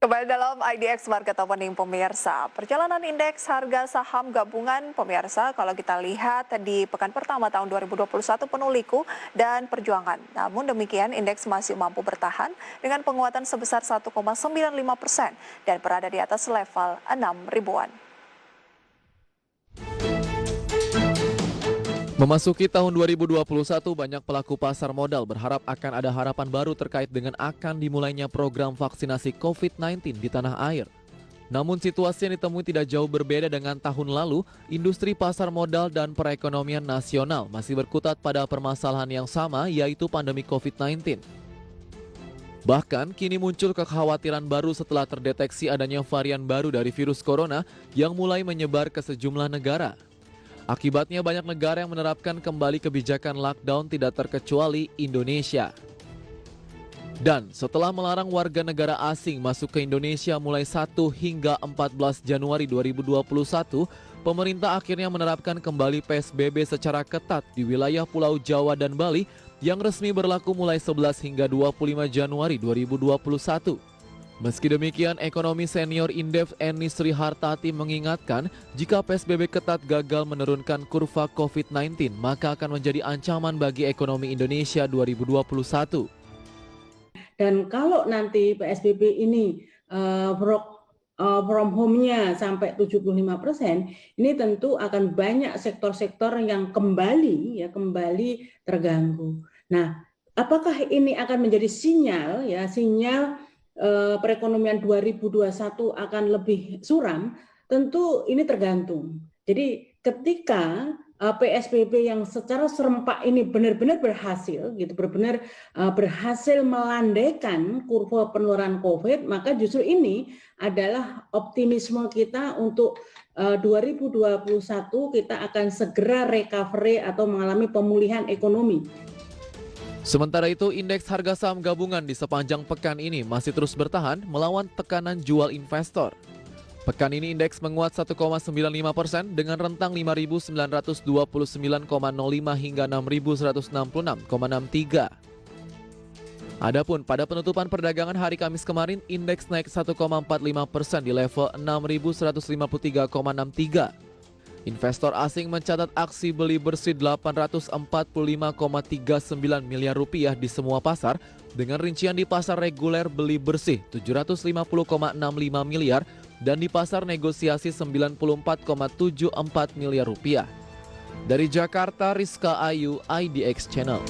Kembali dalam IDX Market Opening pemirsa, perjalanan indeks harga saham gabungan pemirsa kalau kita lihat di pekan pertama tahun 2021 penuh liku dan perjuangan. Namun demikian indeks masih mampu bertahan dengan penguatan sebesar 1,95% dan berada di atas level 6 ribuan. Memasuki tahun 2021, banyak pelaku pasar modal berharap akan ada harapan baru terkait dengan akan dimulainya program vaksinasi COVID-19 di tanah air. Namun situasi yang ditemui tidak jauh berbeda dengan tahun lalu, industri pasar modal dan perekonomian nasional masih berkutat pada permasalahan yang sama, yaitu pandemi COVID-19. Bahkan kini muncul kekhawatiran baru setelah terdeteksi adanya varian baru dari virus corona yang mulai menyebar ke sejumlah negara. Akibatnya banyak negara yang menerapkan kembali kebijakan lockdown tidak terkecuali Indonesia. Dan setelah melarang warga negara asing masuk ke Indonesia mulai 1 hingga 14 Januari 2021, pemerintah akhirnya menerapkan kembali PSBB secara ketat di wilayah Pulau Jawa dan Bali yang resmi berlaku mulai 11 hingga 25 Januari 2021. Meski demikian, ekonomi senior Indef Eni Sri Hartati mengingatkan jika PSBB ketat gagal menurunkan kurva COVID-19, maka akan menjadi ancaman bagi ekonomi Indonesia 2021. Dan kalau nanti PSBB ini from home-nya sampai 75%, ini tentu akan banyak sektor-sektor yang kembali terganggu. Nah, apakah ini akan menjadi sinyal perekonomian 2021 akan lebih suram? Tentu ini tergantung. Jadi ketika PSBB yang secara serempak ini benar-benar berhasil berhasil melandaikan kurva penularan COVID, maka justru ini adalah optimisme kita untuk 2021 kita akan segera recovery atau mengalami pemulihan ekonomi. Sementara itu, indeks harga saham gabungan di sepanjang pekan ini masih terus bertahan melawan tekanan jual investor. Pekan ini indeks menguat 1,95% dengan rentang 5.929,05 hingga 6.166,63. Adapun pada penutupan perdagangan hari Kamis kemarin, indeks naik 1,45% di level 6.153,63. Investor asing mencatat aksi beli bersih 845,39 miliar rupiah di semua pasar, dengan rincian di pasar reguler beli bersih 750,65 miliar dan di pasar negosiasi 94,74 miliar rupiah. Dari Jakarta, Rizka Ayu, IDX Channel.